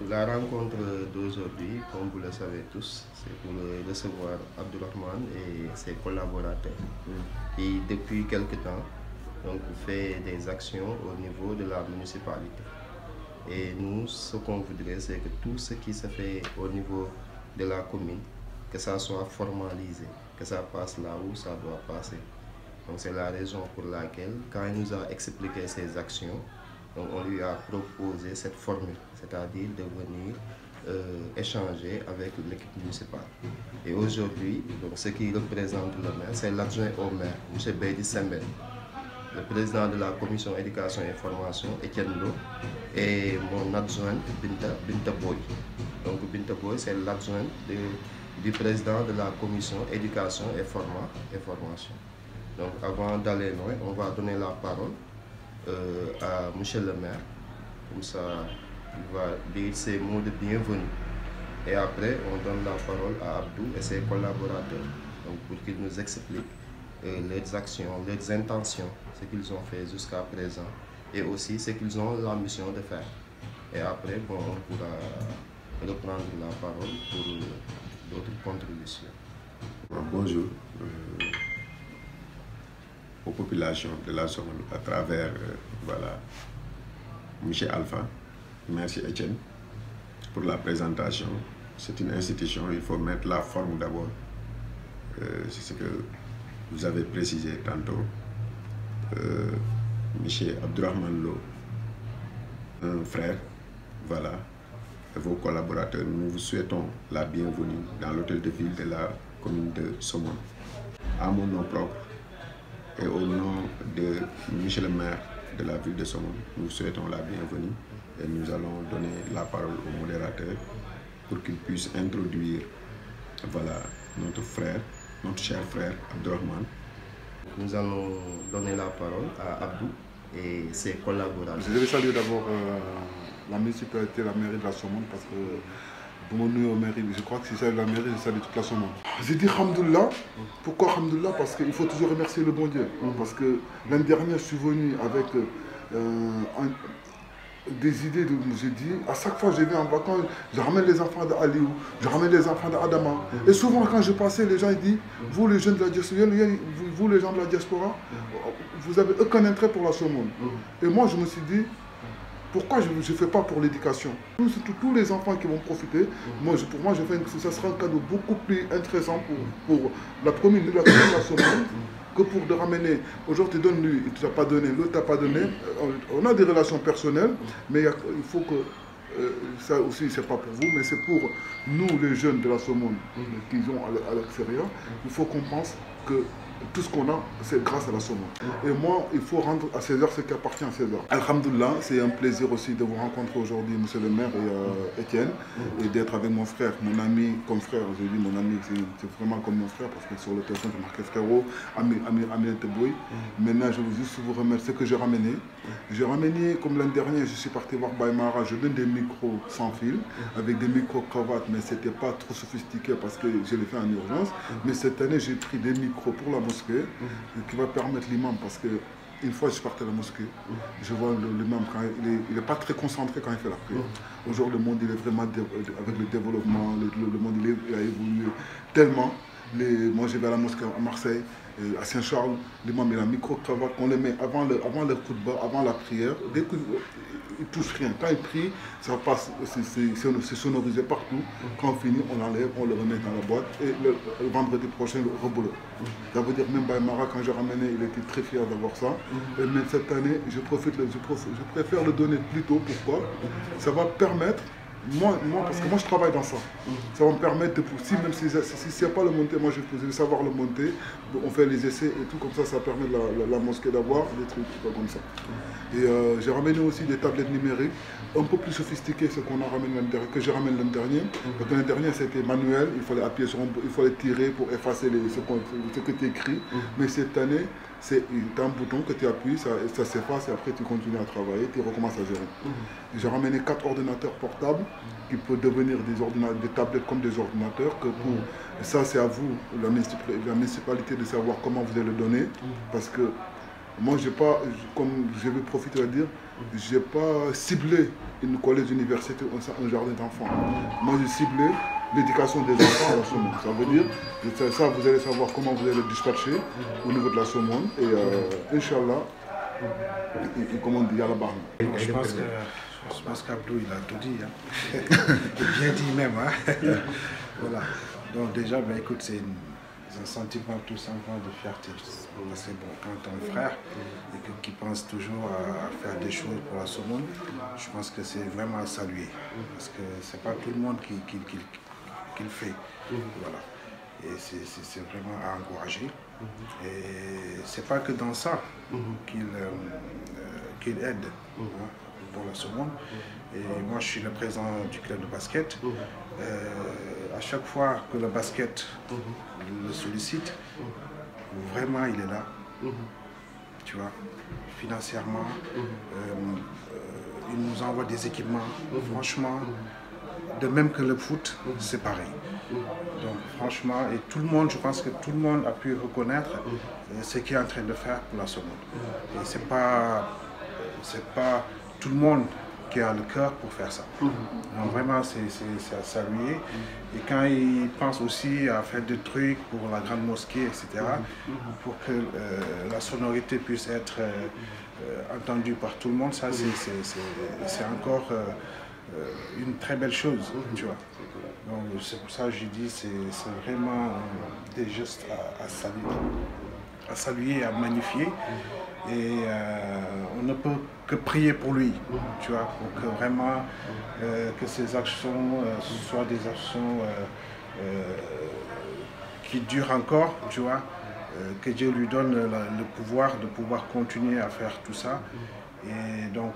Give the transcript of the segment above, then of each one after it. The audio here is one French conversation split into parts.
La rencontre d'aujourd'hui, comme vous le savez tous, c'est pour recevoir Abdourahmane et ses collaborateurs qui, depuis quelque temps, fait des actions au niveau de la municipalité. Et nous, ce qu'on voudrait, c'est que tout ce qui se fait au niveau de la commune, que ça soit formalisé, que ça passe là où ça doit passer. Donc c'est la raison pour laquelle, quand il nous a expliqué ses actions, on lui a proposé cette formule, c'est-à-dire de venir échanger avec l'équipe municipale. Et aujourd'hui, ce qui représente le maire, c'est l'adjoint au maire, M. Beydi Sembène, le président de la commission éducation et formation, Etienne Lo, et mon adjointe Binta Boy. Donc Binta Boy, c'est l'adjointe du président de la commission éducation et formation. Donc avant d'aller loin, on va donner la parole à M. le maire, comme ça il va dire ses mots de bienvenue. Et après, on donne la parole à Abdou et ses collaborateurs, donc pour qu'ils nous expliquent leurs actions, leurs intentions, ce qu'ils ont fait jusqu'à présent et aussi ce qu'ils ont la mission de faire. Et après, on pourra reprendre la parole pour d'autres contributions. Bonjour aux populations de la Somone à travers M. Alpha, merci Etienne pour la présentation. C'est une institution, il faut mettre la forme d'abord. C'est ce que vous avez précisé tantôt. M. Abdourahmane Lo, un frère, et vos collaborateurs, nous vous souhaitons la bienvenue dans l'hôtel de ville de la commune de Somone. À mon nom propre et au nom de M. le maire de la ville de Somone, nous souhaitons la bienvenue et nous allons donner la parole au modérateur pour qu'il puisse introduire notre frère, notre cher frère Abdourahmane. Nous allons donner la parole à Abdou et ses collaborateurs. Je vais saluer d'abord la municipalité, la mairie de la Somone, parce que pour mon numéro mairie, je crois que si c'est la mairie, je salue toute la Somone. J'ai dit Hamdoullah. Pourquoi Hamdoullah? Parce qu'il faut toujours remercier le bon Dieu. Parce que l'année dernière, je suis venu avec des idées de j'ai dit, à chaque fois que je viens en vacances, je ramène les enfants d'Aliou, je ramène les enfants d'Adama. Et souvent quand je passais, les gens ils disent, vous les jeunes de la diaspora, vous les gens de la diaspora, vous n'avez aucun intérêt pour la Somone. Et moi je me suis dit, pourquoi je ne fais pas pour l'éducation? Tous les enfants qui vont profiter, pour moi, ça sera un cadeau beaucoup plus intéressant pour la commune de la Somone que pour de ramener. Aujourd'hui, tu donnes lui, il ne t'a pas donné, l'autre t'a pas donné. On a des relations personnelles, mais il faut que ça aussi, c'est pas pour vous, mais c'est pour nous, les jeunes de la Somone qui sont à l'extérieur. Il faut qu'on pense que tout ce qu'on a, c'est grâce à la Somone. Et moi, il faut rendre à César ce qui appartient à César. Alhamdoulilah, c'est un plaisir aussi de vous rencontrer aujourd'hui, monsieur le maire et Etienne, et d'être avec mon frère, mon ami comme frère. Je dis mon ami, c'est vraiment comme mon frère, parce que sur le téléphone, j'ai marqué frérot, Amir Teboui. Maintenant, je veux juste vous remercier ce que j'ai ramené. J'ai ramené, comme l'année dernière, je suis parti voir Baïmara, je donne des micros sans fil, avec des micro-cravates, mais ce n'était pas trop sophistiqué parce que je l'ai fait en urgence. Mais cette année, j'ai pris des micros pour la mosquée, qui va permettre l'imam, parce que une fois je partais à la mosquée, je vois l'imam quand il n'est pas très concentré quand il fait la prière. Aujourd'hui, le monde il est vraiment avec le développement, le monde il a évolué tellement. Moi, je vais à la mosquée à Marseille, à Saint-Charles, l'imam il a un micro-cravate, on le met avant le khutbah, avant la prière. Dès qu'il ne touche rien, quand il prie, ça passe, c'est sonorisé partout. Quand on finit, on l'enlève, on le remet dans la boîte et le vendredi prochain, le reboulot. Ça veut dire même Baïmara, quand j'ai ramené, il était très fier d'avoir ça. Mais cette année, je préfère le donner plus tôt. Pourquoi? Ça va permettre. Parce que moi je travaille dans ça. Ça va me permettre de pousser, même si c'est pas le monter, moi je vais savoir le monter. On fait les essais et tout comme ça, ça permet la mosquée d'avoir des trucs comme ça. Et j'ai ramené aussi des tablettes numériques un peu plus sophistiquées ce qu'on a ramené l'année dernière, que j'ai ramené l'année dernière. Donc l'année dernière c'était manuel, il fallait appuyer sur il fallait tirer pour effacer ce que tu écris. Mais cette année, c'est un bouton que tu appuies, ça s'efface et après tu continues à travailler, tu recommences à gérer. J'ai ramené 4 ordinateurs portables qui peuvent devenir des tablettes comme des ordinateurs. Ça c'est à vous, la municipalité, de savoir comment vous allez le donner. Parce que Moi, j'ai pas, comme je vais profiter de dire, j'ai pas ciblé une collège université ou un jardin d'enfants. Moi, j'ai ciblé l'éducation des enfants à la Somone. Ça veut dire, ça, vous allez savoir comment vous allez le dispatcher au niveau de la Somone. Et Inch'Allah, comment on dit, à la barre. Je pense qu'Abdou, il a tout dit. Hein. Bien dit même. Hein. Voilà. Donc déjà, ben, écoute, c'est un sentiment tout simplement de fierté. C'est bon, quand ton frère et qui pense toujours à faire des choses pour la Somone, je pense que c'est vraiment à saluer. Parce que c'est pas tout le monde qui le fait. Voilà. Et c'est vraiment à encourager. Et c'est pas que dans ça qu'il aide pour la Somone. Et moi, je suis le président du club de basket. À chaque fois que le basket le sollicite, vraiment, il est là. Tu vois, financièrement, il nous envoie des équipements. Franchement, de même que le foot, c'est pareil. Donc franchement, et tout le monde, je pense que tout le monde a pu reconnaître ce qu'il est en train de faire pour la Somone. Et c'est pas tout le monde qui a le cœur pour faire ça. Donc vraiment, c'est à saluer. Et quand il pense aussi à faire des trucs pour la grande mosquée, etc., pour que la sonorité puisse être entendue par tout le monde, ça c'est encore une très belle chose, tu vois. Donc c'est pour ça que je dis c'est vraiment des gestes à saluer, à magnifier. Et on ne peut que prier pour lui, tu vois, pour que vraiment que ces actions soient des actions qui durent encore, tu vois, que Dieu lui donne le pouvoir de pouvoir continuer à faire tout ça. Et donc,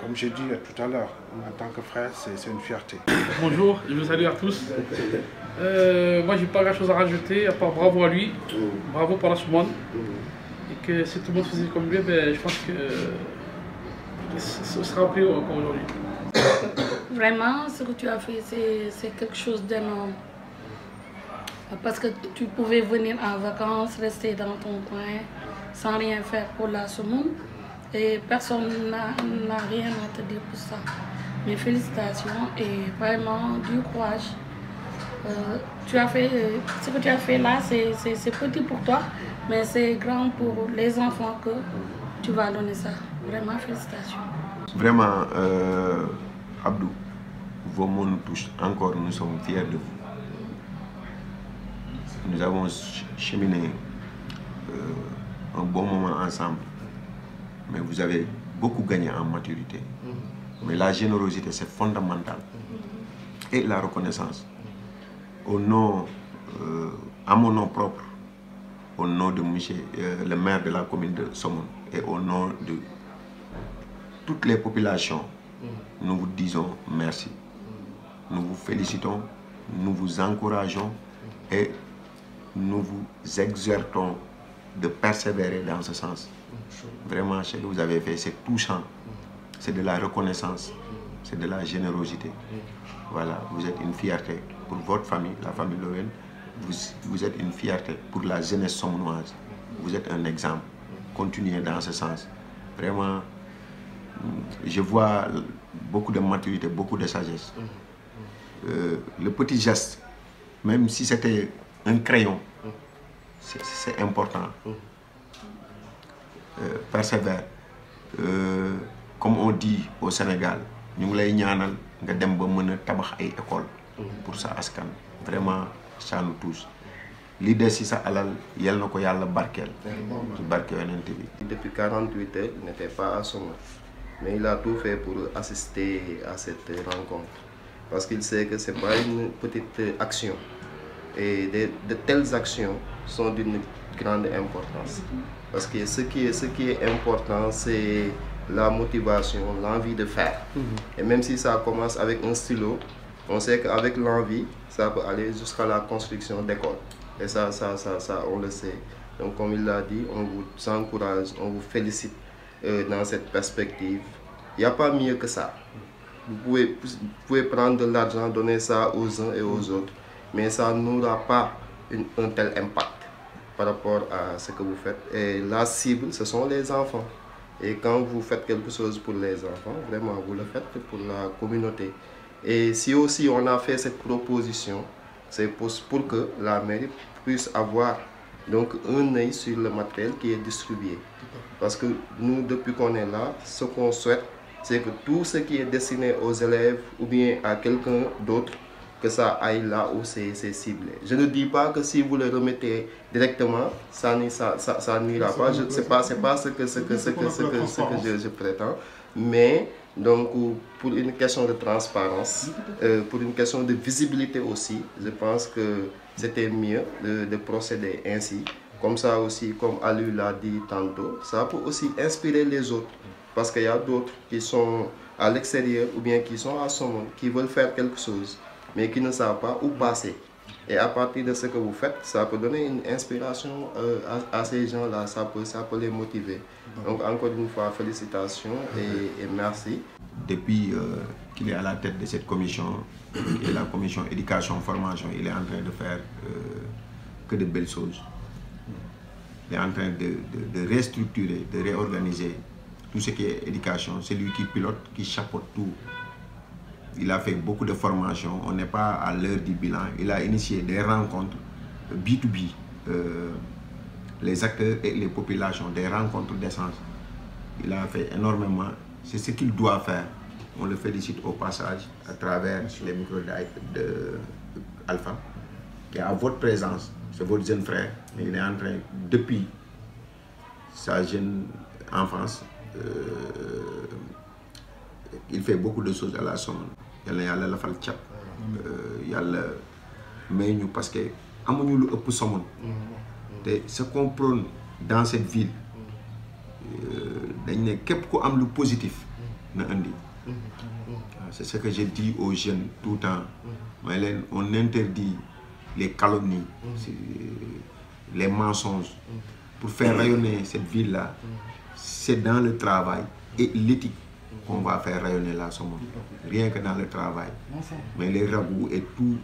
comme j'ai dit tout à l'heure, en tant que frère, c'est une fierté. Bonjour, je vous salue à tous. Moi, j'ai pas grand chose à rajouter, à part bravo à lui, bravo pour la Somone. Et que si tout le monde faisait comme lui, ben, je pense que ce sera plus encore aujourd'hui. Vraiment, ce que tu as fait, c'est quelque chose d'énorme. Parce que tu pouvais venir en vacances, rester dans ton coin, sans rien faire pour la Somone. Et personne n'a rien à te dire pour ça. Mes félicitations et vraiment du courage. Ce que tu as fait là, c'est petit pour toi, mais c'est grand pour les enfants que tu vas donner ça. Vraiment, félicitations. Vraiment, Abdou, vos mots nous touchent. Encore, nous sommes fiers de vous. Nous avons cheminé un bon moment ensemble. Mais vous avez beaucoup gagné en maturité. Mais la générosité, c'est fondamental. Et la reconnaissance. Au nom, à mon nom propre, au nom de le maire de la commune de Somone et au nom de toutes les populations, nous vous disons merci. Nous vous félicitons, nous vous encourageons et nous vous exhortons de persévérer dans ce sens. Vraiment, ce que vous avez fait, c'est touchant. C'est de la reconnaissance, c'est de la générosité. Voilà, vous êtes une fierté pour votre famille, la famille Lowell. Vous êtes une fierté pour la jeunesse somonoise. Vous êtes un exemple. Continuez dans ce sens. Vraiment, je vois beaucoup de maturité, beaucoup de sagesse. Le petit geste, même si c'était un crayon, c'est important. Persévère. Comme on dit au Sénégal, nous lay ñaanal nga dem ba mëna tabax ay école pour sa askan. Vraiment, ça nous touche. L'idée si sa alal yel nako yalla barkel ci barke yonent bi. Depuis 48 heures, il n'était pas à Somone, mais il a tout fait pour assister à cette rencontre parce qu'il sait que c'est pas une petite action et de telles actions sont d'une grande importance parce que ce qui est important, c'est la motivation, l'envie de faire. Et même si ça commence avec un stylo, on sait qu'avec l'envie, ça peut aller jusqu'à la construction d'écoles. Et ça, on le sait. Donc comme il l'a dit, on vous encourage, on vous félicite dans cette perspective. Il n'y a pas mieux que ça. Vous pouvez prendre de l'argent, donner ça aux uns et aux autres, mais ça n'aura pas un tel impact. par rapport à ce que vous faites. Et la cible, ce sont les enfants. Et quand vous faites quelque chose pour les enfants, vraiment, vous le faites pour la communauté. Et si aussi on a fait cette proposition, c'est pour que la mairie puisse avoir donc un œil sur le matériel qui est distribué. Parce que nous, depuis qu'on est là, ce qu'on souhaite, c'est que tout ce qui est destiné aux élèves ou bien à quelqu'un d'autre, que ça aille là où c'est ciblé. Je ne dis pas que si vous le remettez directement, ça n'ira pas. Ce n'est pas ce que je prétends. Mais donc, pour une question de transparence, pour une question de visibilité aussi, je pense que c'était mieux de procéder ainsi. Comme ça aussi, comme Aliou l'a dit tantôt, ça peut aussi inspirer les autres. Parce qu'il y a d'autres qui sont à l'extérieur ou bien qui sont à Somone, qui veulent faire quelque chose, mais qui ne savent pas où passer. Et à partir de ce que vous faites, ça peut donner une inspiration à ces gens-là, ça peut les motiver. Donc encore une fois, félicitations et merci. Depuis qu'il est à la tête de cette commission, et la commission éducation-formation, il est en train de faire que de belles choses. Il est en train de restructurer, de réorganiser tout ce qui est éducation. C'est lui qui pilote, qui chapeaute tout. Il a fait beaucoup de formations, on n'est pas à l'heure du bilan. Il a initié des rencontres B2B, les acteurs et les populations, des rencontres d'essence. Il a fait énormément, c'est ce qu'il doit faire. On le félicite au passage à travers les micros d'Alpha, qui est à votre présence, c'est votre jeune frère. Il est en train, depuis sa jeune enfance, il fait beaucoup de choses à la Somone. Yàlla la fal cat yàlla may ñu parce que amuñu lu ëpp Somone te ce qu'on prône dans cette ville dañ ne képp ku am lu positif na indi. C'est ce que je dis aux jeunes tout le temps. On interdit les calomnies, les mensonges. Pour faire rayonner cette ville-là, c'est dans le travail et l'éthique qu'on va faire rayonner la Somone. Rien que dans le travail. Mais les rabouts et tous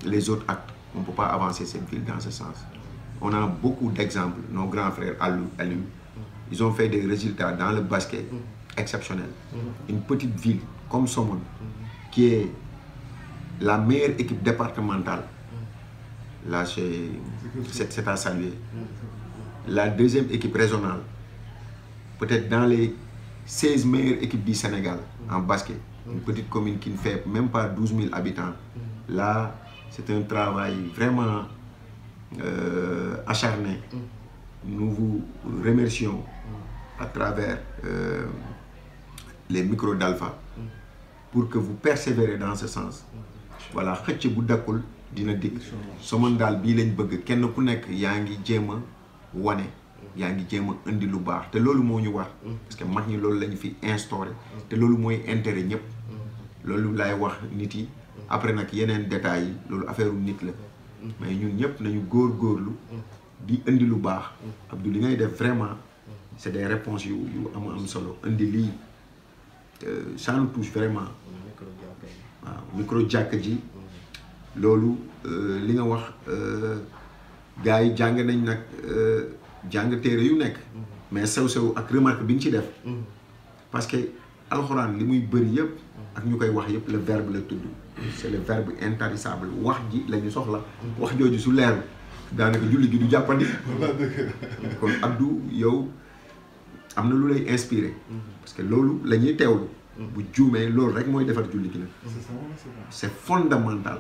les autres actes, on ne peut pas avancer cette ville dans ce sens. On a beaucoup d'exemples. Nos grands frères Aliou, ils ont fait des résultats dans le basket exceptionnels. Une petite ville comme Somone, qui est la meilleure équipe départementale, là c'est à saluer. La deuxième équipe régionale, peut-être dans les 16 meilleures équipes du Sénégal en basket. Une petite commune qui ne fait même pas 12 000 habitants. Là, c'est un travail vraiment acharné. Nous vous remercions à travers les micros d'Alpha pour que vous persévérez dans ce sens. Voilà, xëcc bu dakkul dina dikk. Somone daal bii lañ bëgg kenn ku nekk yaa ngi jéem a wane. yaa ngi jéem a indi lu baax te loolu moo ñu war parce que mag ñi loolu lañu fi instauré te loolu mooy intérêt ñëpp loolu laay wax nit yi après nag yeneen détails yi loolu affaire nit la mais ñun ñëpp nañu góorgóorlu di indi lu baax Abdou li ngay def vraiment c'est des réponses yu am solo indi lii ça nous touche vraiment waaw micro jàkk ji loolu li nga wax gars yi jàng nañ nag jàng téere yu nekk mais sew-sew ak remarque bi ñu ci def parce que alxuraan li muy bëri yëpp ak ñu koy wax yëpp le verbe la tudd c'est le verbe intarissable wax ji la ñu soxla wax jooju su leer daanaka julli gi du jàppandi kon Abdou yow am na lu lay inspiré parce que loolu la ñuy teewlu bu juumee loolu rek mooy defar julli gi la c'est fondamental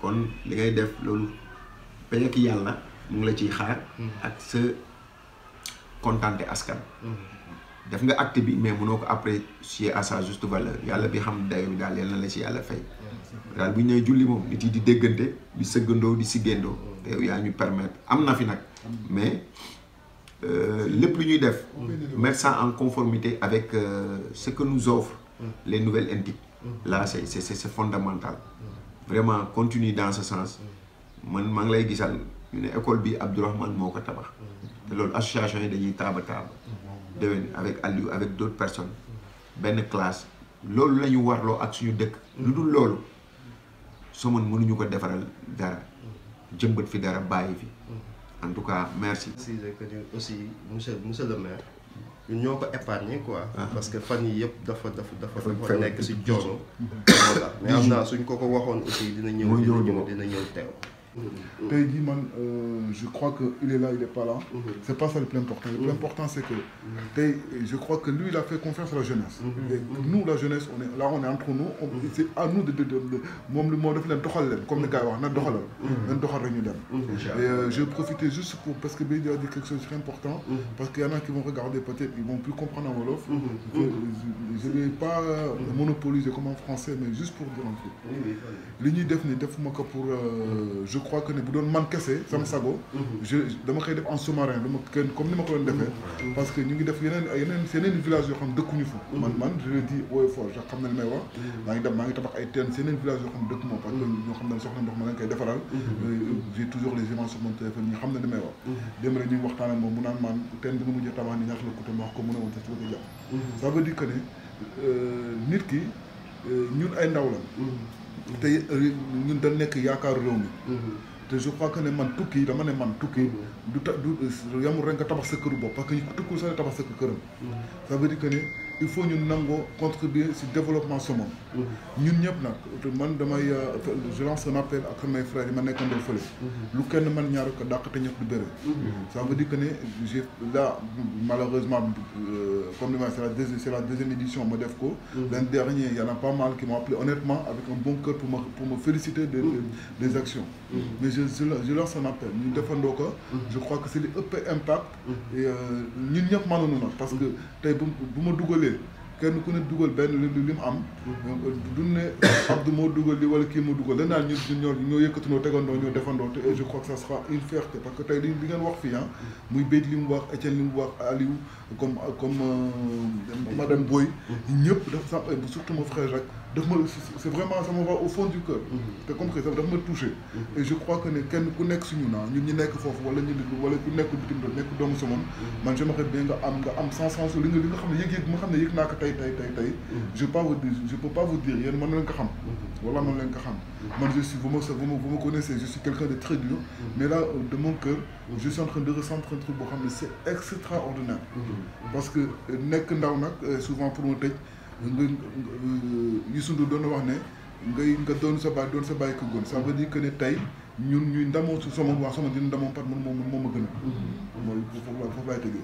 kon li ngay def loolu payek yàlla mu ngi la ciy xaar ak sa kontante askan def nga acte bi mais mënoo ko apprécier à sa juste valeur yàlla bi xam dayo bi daal yal na la ci yàlla fay daal bu ñu nee julli moom nit yi di déggante di sëggandoo di siggéendoo te yow yaa ñu permettre am na fi nag mais lépp lu ñuy def mettre ça en conformité avec ce que nous offrent les nouvelles éthiques là c'est fondamental vraiment continue dans ce sens man maa ngi lay gisal ñu ne école bi Abdourahmane moo ko tabax te loolu association yi dañuy taaba déwén avec Aliou avec d'autres personnes benn classe loolu la ñu warloo ak suñu dëkk lu dul loolu Somone mënuñu ko defaral dara jëmbat fi dara bàyyi fi En tout cas, merci. Aussi, monsieur le maire, ñun ñoo ko épargné quoi. Parce que fan yii yëpp dafa nekk si joono. Voilà mais am naa suñ ko waxoon aussi dina ñëw teew. Tey jii man je crois que il est là il est pas là. C'est pas ça le plus important. Le plus important c'est que tey je crois que lui il a fait confiance à la jeunesse. Et nous la jeunesse on est entre nous c'est à nous de moom moo def leen doxal leen comme ni gars yi wax na doxalal. leen doxal rek ñu dem. Et je profite juste pour parce que Bédi a dit quelque chose de très important. Parce qu'il y en a qui vont regarder peut-être ils vont plus comprendre en wolof. Je vais pas monopoliser comme en français mais juste pour dire un truc. li ñuy def ni defuma ko pour je crois que ne bu doon man kese sama sago dama koy def en sous-marin dama kenn comme ni ma ko doon defee parce que ñu ngi def yeneen village yoo xam dëkkuñu fa man je le dis haut et fort je xam ne li may wax maa ngi tabax ay teen yeneen village yoo xam dëkk moo parce que ñoo xam ne soxla ndox ma leen koy defaral j'ai toujours les images sur mon téléphone ñi xam ne li may wax démb rek ñu ngi waxtaan ak moom mu naan man teen bi nga mujjee tabax ni ñaata la coûté ma wax ko mën a woon te ci bëgg a jàpp ça veut dire que ne nit ki ñun ay ndaw la te ñun dañ nekk yaakaaru réew mi te je crois que ne man tukki dama ne man tukki du yamul rek nga tabax sa këru bopp parce que ñu tukkul sax tabax sa këram ça veut dire que ne il faut ñu nangoo contribuer si développement Somone ñun ñëpp nag man damay je lance un appel ak mes frères yi ma nekkandoo fële lu kenn man ñaar ko dàq te ñëpp du bëre ça veut dire que ne j'ai là malheureusement comme li ma c'est la deuxième édition ma def ko l'année dernière il y en a pas mal qui m'ont appelé honnêtement avec un bon cœur pour me féliciter des actions mais je lance un appel ñu defandoo ko je crois que c'est li ëpp impact et ñun ñëpp mënuñu nag parce que tey bu ma dugalee kenn ku ne dugal benn li mu am du ne Abdou moo dugal li wala kii moo dugal dañ naan ñoo yëkkatindoo tegandoo ñoo defandoo te je crois que ça sera une fierté parce que tey li ngeen wax fii muy Béy li mu wax Etienne li mu wax Aliou comme madame Boy ñëpp dafa surtout mon frère Jacques daf ma c'est vraiment ça me va au fond du cœur te compris ça daf ma touché et je crois que ne kenn ku nekk suñu ñun ñi nekk foofu wala ku nekk bitim réew nekk doomu Somone man j'aimerais bien nga am sens li nga xam ne yëg-yëg nga xam ne yëg naa ko tey je peux pas vous dire yéen mën leen ko xam wala mën leen ko xam man je suis vous me connaissez je suis quelqu'un de très dur mais là de mon cœur je suis en train de ressentir un truc boo xam ne c'est extraordinaire parce que nekk ndaw nag souvent pour ma tëj Youssou Ndour doon na wax ne nga doon sa baay ko gën ça veut dire que ne tey ñun ñuy ndamoo su Somone waa Somone dina ndamoo par moom ma gën a mooy foofu laay tëjee